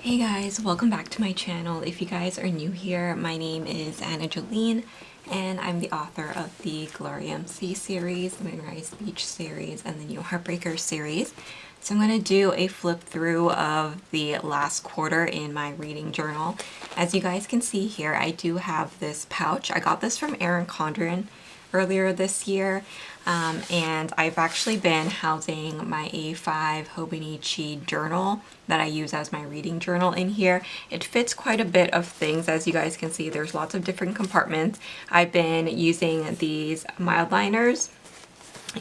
Hey guys, welcome back to my channel. If you guys are new here, my name is Jolene and I'm the author of the Glory MC series, the Moonrise Beach series, and the new Heartbreaker series. So I'm going to do a flip through of the last quarter in my reading journal. As you guys can see here, I do have this pouch. I got this from Erin Condren earlier this year, and I've actually been housing my A5 Hobonichi journal that I use as my reading journal in here. It fits quite a bit of things. As you guys can see, there's lots of different compartments. I've been using these mild liners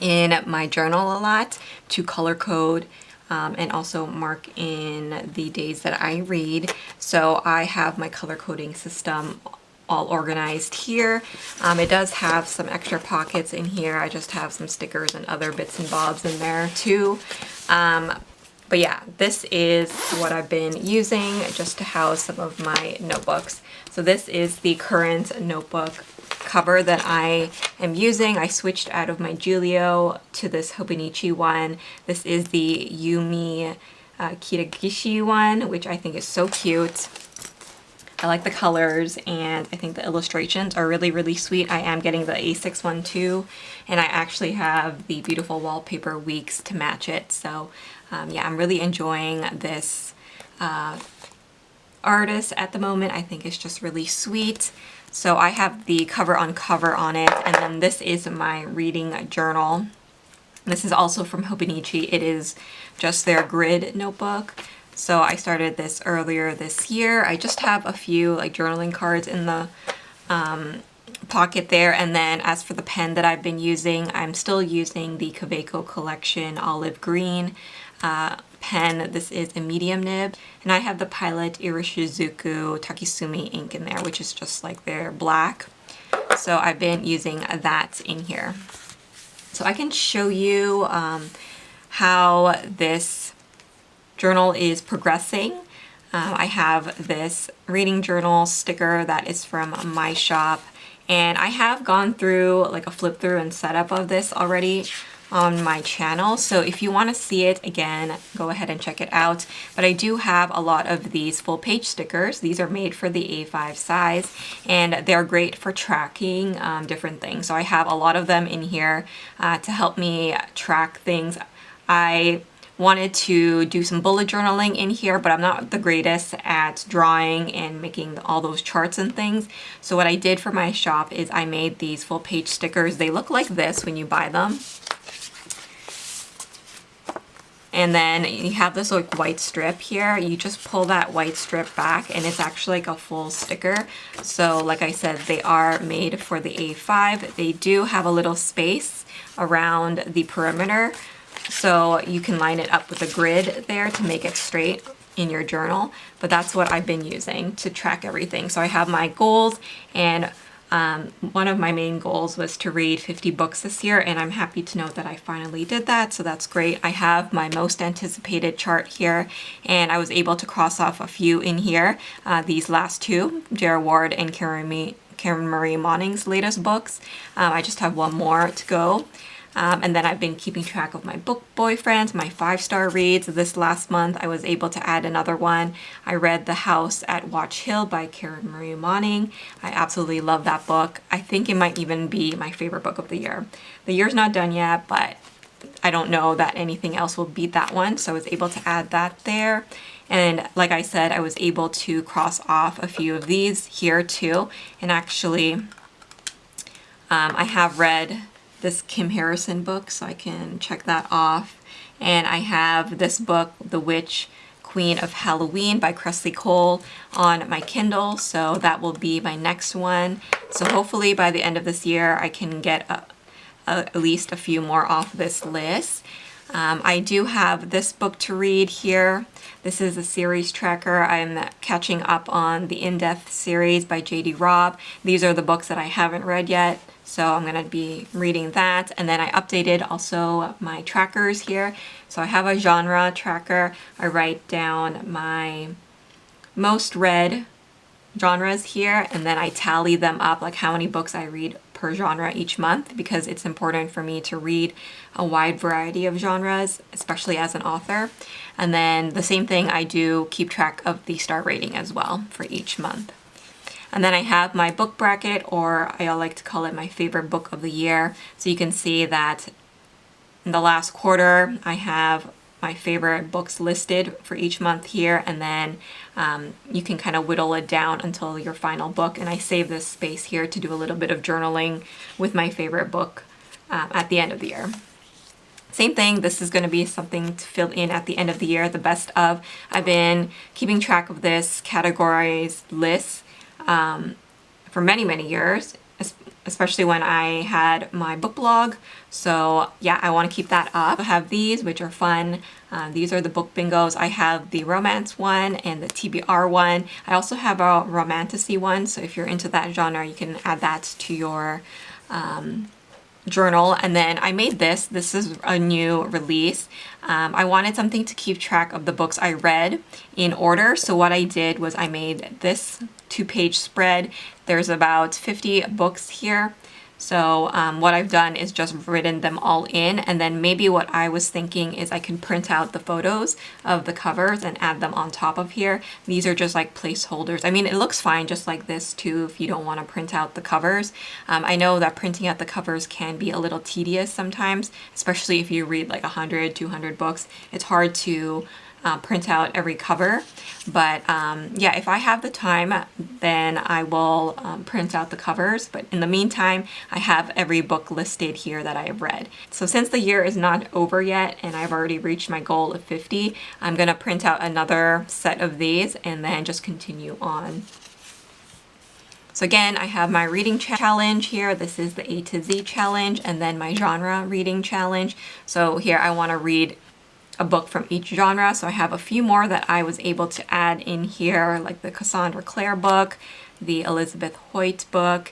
in my journal a lot to color code and also mark in the days that I read. So I have my color coding system all organized here. It does have some extra pockets in here. I just have some stickers and other bits and bobs in there too. But yeah, this is what I've been using just to house some of my notebooks. So this is the current notebook cover that I am using. I switched out of my Julio to this Hobonichi one. This is the Yumi Kitagishi one, which I think is so cute. I like the colors and I think the illustrations are really, really sweet. I am getting the A6 one too, and I actually have the beautiful wallpaper weeks to match it. So yeah, I'm really enjoying this artist at the moment. I think it's just really sweet. So I have the cover on it, and then this is my reading journal. This is also from Hobonichi. It is just their grid notebook. So I started this earlier this year. I just have a few like journaling cards in the pocket there. And then as for the pen that I've been using, I'm still using the Kaweco Collection Olive Green pen. This is a medium nib. And I have the Pilot Irishizuku Takisumi ink in there, which is just like their black. So I've been using that in here. So I can show you how this journal is progressing. I have this reading journal sticker that is from my shop, and I have gone through like a flip through and setup of this already on my channel. So if you want to see it again, go ahead and check it out. But I do have a lot of these full page stickers. These are made for the A5 size, and they're great for tracking different things. So I have a lot of them in here to help me track things. I wanted to do some bullet journaling in here, but I'm not the greatest at drawing and making all those charts and things. So what I did for my shop is I made these full page stickers. They look like this when you buy them. And then you have this like white strip here. You just pull that white strip back and it's actually like a full sticker. So like I said, they are made for the A5. They do have a little space around the perimeter, so you can line it up with a grid there to make it straight in your journal. But that's what I've been using to track everything. So I have my goals, and one of my main goals was to read 50 books this year, and I'm happy to know that I finally did that, so that's great. I have my most anticipated chart here, and I was able to cross off a few in here. These last two, J.R. Ward and Karen Marie Moning's latest books. I just have one more to go. And then I've been keeping track of my book boyfriends, my 5-star reads. This last month I was able to add another one. I read The House at Watch Hill by Karen Marie Moning. I absolutely love that book. I think it might even be my favorite book of the year. The year's not done yet, but I don't know that anything else will beat that one, so I was able to add that there. And like I said, I was able to cross off a few of these here too. And actually, I have read this Kim Harrison book, so I can check that off. And I have this book, The Witch Queen of Halloween by Kresley Cole, on my Kindle, so that will be my next one. So hopefully by the end of this year I can get at least a few more off this list. I do have this book to read here. This is a series tracker. I'm catching up on the In-Depth series by J.D. Robb. These are the books that I haven't read yet, so I'm going to be reading that. And then I updated also my trackers here. So I have a genre tracker. I write down my most read genres here, and then I tally them up, like how many books I read per genre each month because it's important for me to read a wide variety of genres, especially as an author. And then the same thing, I do keep track of the star rating as well for each month. And then I have my book bracket, or I like to call it my favorite book of the year. So you can see that in the last quarter, I have my favorite books listed for each month here, and then you can kind of whittle it down until your final book. And I save this space here to do a little bit of journaling with my favorite book at the end of the year. Same thing, this is going to be something to fill in at the end of the year, the best of. I've been keeping track of this categorized list for many, many years, especially when I had my book blog. So yeah, I want to keep that up. I have these, which are fun. These are the book bingos. I have the romance one and the TBR one. I also have a romantasy one. So if you're into that genre, you can add that to your journal. And then I made this. This is a new release. I wanted something to keep track of the books I read in order. So what I did was I made this 2-page spread. There's about 50 books here. So what I've done is just written them all in, and then maybe what I was thinking is I can print out the photos of the covers and add them on top of here. These are just like placeholders. I mean, it looks fine just like this too if you don't want to print out the covers. I know that printing out the covers can be a little tedious sometimes, especially if you read like 100, 200 books. It's hard to print out every cover, but yeah, if I have the time, then I will print out the covers. But in the meantime, I have every book listed here that I have read. So since the year is not over yet and I've already reached my goal of 50, I'm gonna print out another set of these and then just continue on. So again, I have my reading challenge here. This is the A to Z challenge, and then my genre reading challenge. So here I want to read a book from each genre. So I have a few more that I was able to add in here, like the Cassandra Clare book, the Elizabeth Hoyt book.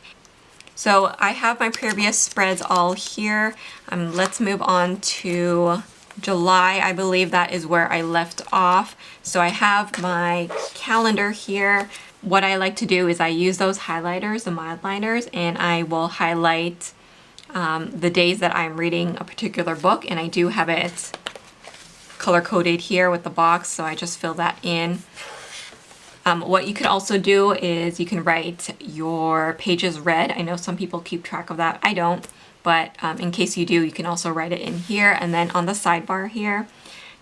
So I have my previous spreads all here. Let's move on to July. I believe that is where I left off. So I have my calendar here. What I like to do is I use those highlighters, the mild liners, and I will highlight the days that I'm reading a particular book, and I do have it color coded here with the box, so I just fill that in. What you can also do is you can write your pages read. I know some people keep track of that. I don't, but in case you do, you can also write it in here. And then on the sidebar here,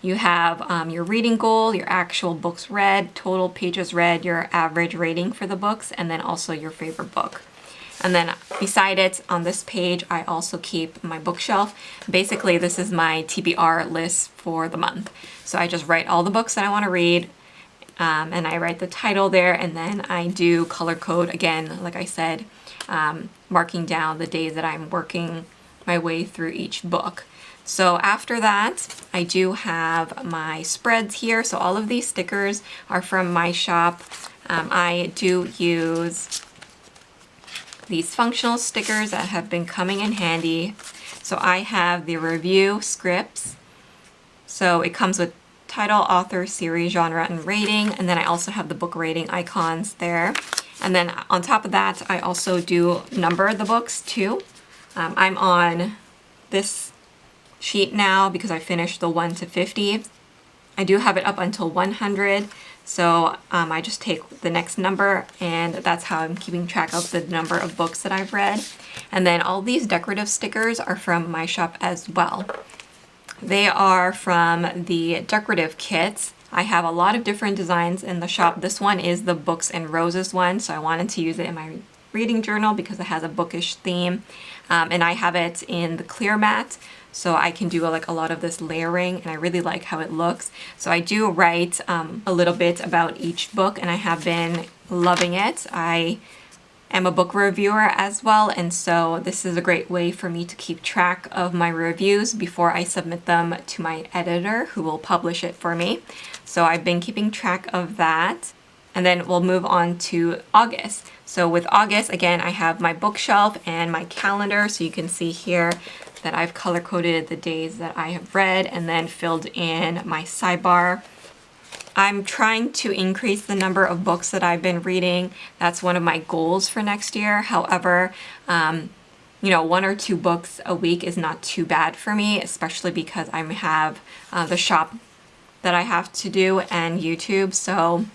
you have your reading goal, your actual books read, total pages read, your average rating for the books, and then also your favorite book. And then beside it on this page, I also keep my bookshelf. Basically, this is my TBR list for the month. So I just write all the books that I want to read, and I write the title there, and then I do color code again, like I said, marking down the days that I'm working my way through each book. So after that, I do have my spreads here. So all of these stickers are from my shop. I do use these functional stickers that have been coming in handy. So I have the review scripts. So it comes with title, author, series, genre, and rating. And then I also have the book rating icons there. And then on top of that, I also do number the books too. I'm on this sheet now because I finished the 1 to 50. I do have it up until 100. So I just take the next number, and that's how I'm keeping track of the number of books that I've read. And then all these decorative stickers are from my shop as well. They are from the decorative kits. I have a lot of different designs in the shop. This one is the Books and Roses one, so I wanted to use it in my reading journal because it has a bookish theme. And I have it in the clear matte, so I can do like a lot of this layering, and I really like how it looks. So I do write a little bit about each book, and I have been loving it. I am a book reviewer as well, and so this is a great way for me to keep track of my reviews before I submit them to my editor, who will publish it for me. So I've been keeping track of that. And then we'll move on to August. So with August, again, I have my bookshelf and my calendar. So you can see here that I've color coded the days that I have read and then filled in my sidebar. I'm trying to increase the number of books that I've been reading. That's one of my goals for next year. However, you know, 1 or 2 books a week is not too bad for me, especially because I have the shop that I have to do and YouTube. So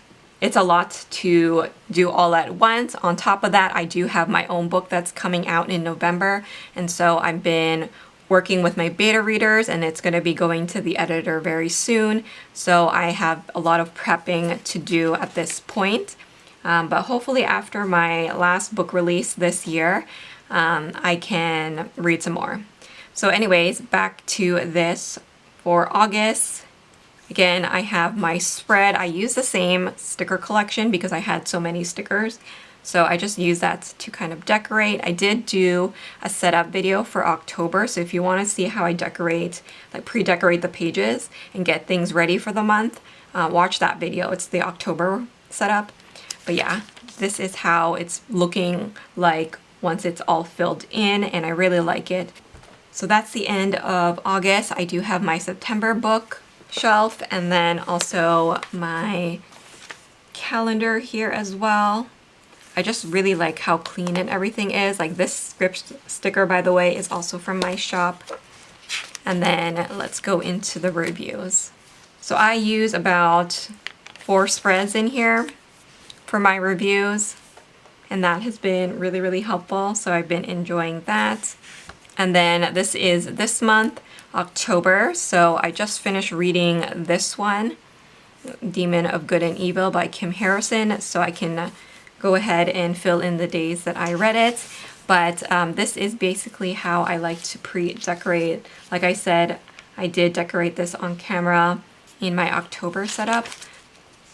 it's a lot to do all at once. On top of that, I do have my own book that's coming out in November. And so I've been working with my beta readers, and it's going to be going to the editor very soon. So I have a lot of prepping to do at this point. But hopefully after my last book release this year, I can read some more. So anyways, back to this for August. Again, I have my spread. I use the same sticker collection because I had so many stickers. So I just use that to kind of decorate. I did do a setup video for October. So if you want to see how I decorate, like pre-decorate the pages and get things ready for the month, watch that video. It's the October setup. But yeah, this is how it's looking like once it's all filled in, and I really like it. So that's the end of August. I do have my September book shelf, and then also my calendar here as well. I just really like how clean and everything is. Like this script sticker, by the way, is also from my shop. And then let's go into the reviews. So I use about 4 spreads in here for my reviews, and that has been really, really helpful. So I've been enjoying that. And then this is this month, October. So I just finished reading this one, Demon of Good and Evil by Kim Harrison. So I can go ahead and fill in the days that I read it. But this is basically how I like to pre-decorate. Like I said, I did decorate this on camera in my October setup.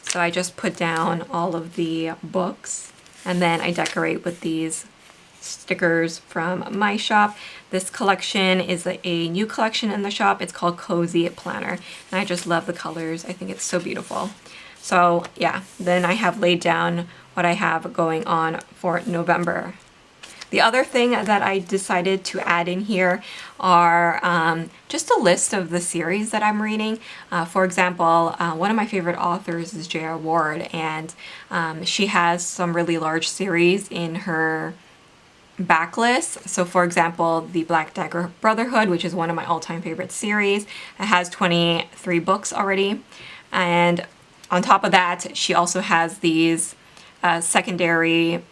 So I just put down all of the books, and then I decorate with these stickers from my shop. This collection is a new collection in the shop. It's called Cozy Planner, and I just love the colors. I think it's so beautiful. So yeah, then I have laid down what I have going on for November. The other thing that I decided to add in here are just a list of the series that I'm reading. For example, one of my favorite authors is J.R. Ward, and she has some really large series in her backlist. So for example, the Black Dagger Brotherhood, which is one of my all-time favorite series, it has 23 books already. And on top of that, she also has these secondary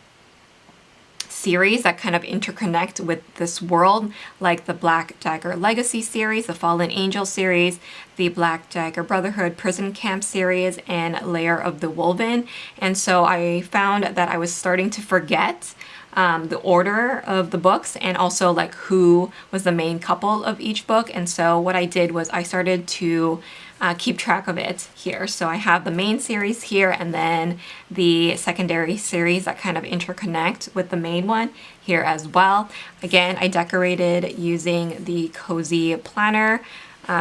series that kind of interconnect with this world, like the Black Dagger Legacy series, the Fallen Angel series, the Black Dagger Brotherhood Prison Camp series, and Lair of the Wolven. And so I found that I was starting to forget the order of the books, and also like who was the main couple of each book. And so what I did was I started to keep track of it here. So I have the main series here, and then the secondary series that kind of interconnect with the main one here as well. Again, I decorated using the Cozy Planner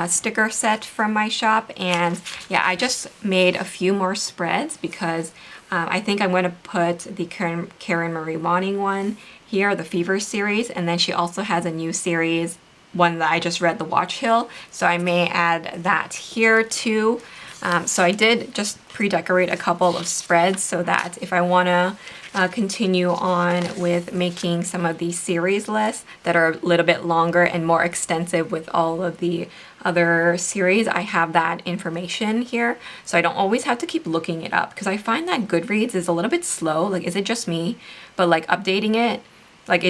sticker set from my shop, and yeah, I just made a few more spreads because I think I'm going to put the Karen Marie Moning one here, the Fever series, and then she also has a new series, one that I just read, The Watch Hill, so I may add that here too. So I did just pre-decorate a couple of spreads so that if I want to continue on with making some of these series lists that are a little bit longer and more extensive with all of the other series, I have that information here. So I don't always have to keep looking it up, because I find that Goodreads is a little bit slow. Like, is it just me? But like updating it, like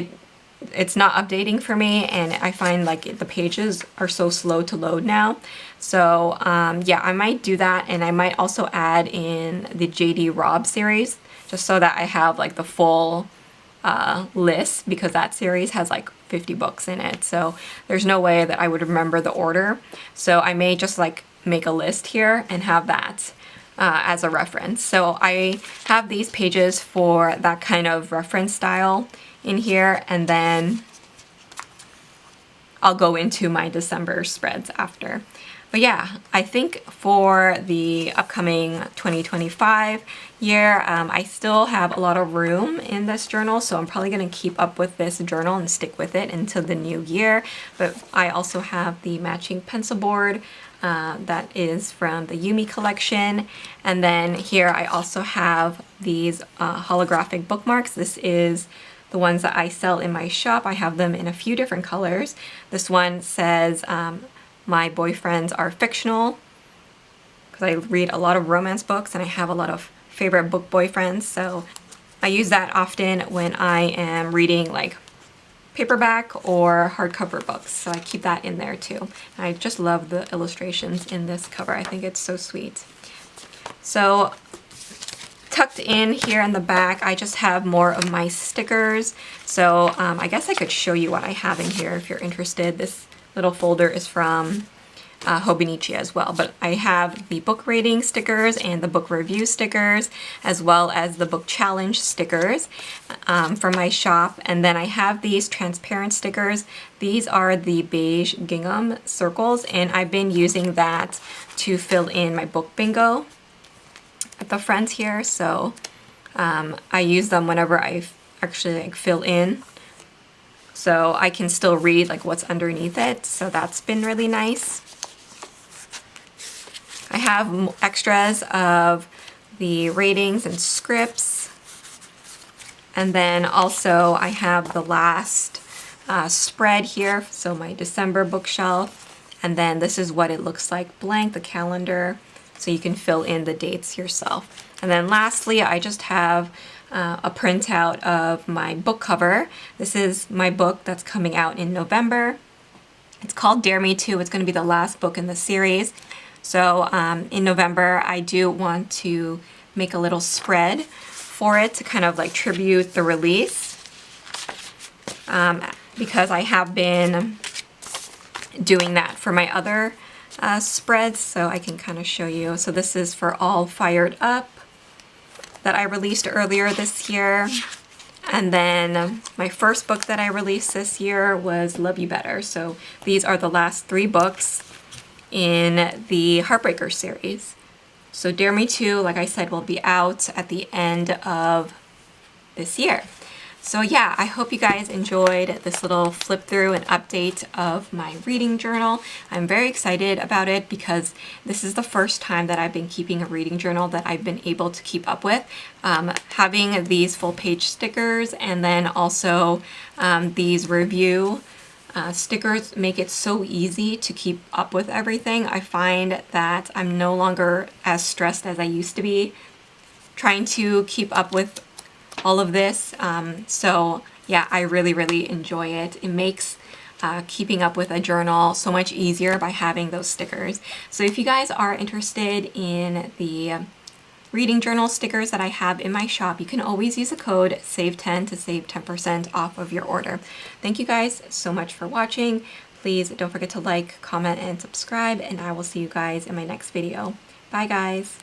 it's not updating for me, and I find like the pages are so slow to load now. So yeah, I might do that, and I might also add in the JD Robb series just so that I have like the full list, because that series has like 50 books in it, so there's no way that I would remember the order. So I may just like make a list here and have that as a reference. So I have these pages for that kind of reference style in here, and then I'll go into my December spreads after. But yeah, I think for the upcoming 2025 year, I still have a lot of room in this journal, so I'm probably going to keep up with this journal and stick with it until the new year. But I also have the matching pencil board that is from the Yumi collection. And then here I also have these holographic bookmarks. This is the ones that I sell in my shop, I have them in a few different colors. This one says, my boyfriends are fictional, because I read a lot of romance books and I have a lot of favorite book boyfriends, so I use that often when I am reading like paperback or hardcover books, so I keep that in there too. And I just love the illustrations in this cover. I think it's so sweet. So tucked in here in the back, I just have more of my stickers. So I guess I could show you what I have in here if you're interested. This little folder is from Hobonichi as well, but I have the book rating stickers and the book review stickers, as well as the book challenge stickers from my shop. And then I have these transparent stickers. These are the beige gingham circles, and I've been using that to fill in my book bingo at the front here. So I use them whenever I actually like fill in, so I can still read like what's underneath it. So that's been really nice. I have extras of the ratings and scripts, and then also I have the last spread here, so my December bookshelf, and then this is what it looks like blank, the calendar, so you can fill in the dates yourself. And then lastly, I just have a printout of my book cover. This is my book that's coming out in November. It's called Dare Me To. It's going to be the last book in the series. So in November, I do want to make a little spread for it to kind of like tribute the release, because I have been doing that for my other spreads, so I can kind of show you. So this is for All Fired Up that I released earlier this year. And then my first book that I released this year was Love You Better. So these are the last 3 books in the Heartbreaker series. So Dare Me To, like I said, will be out at the end of this year. So yeah, I hope you guys enjoyed this little flip through and update of my reading journal. I'm very excited about it because this is the first time that I've been keeping a reading journal that I've been able to keep up with. Having these full page stickers and then also these review stickers make it so easy to keep up with everything. I find that I'm no longer as stressed as I used to be trying to keep up with all of this. So yeah, I really enjoy it. It makes keeping up with a journal so much easier by having those stickers. So if you guys are interested in the reading journal stickers that I have in my shop, you can always use a code SAVE10 to save 10% off of your order. Thank you guys so much for watching. Please don't forget to like, comment, and subscribe, and I will see you guys in my next video. Bye guys.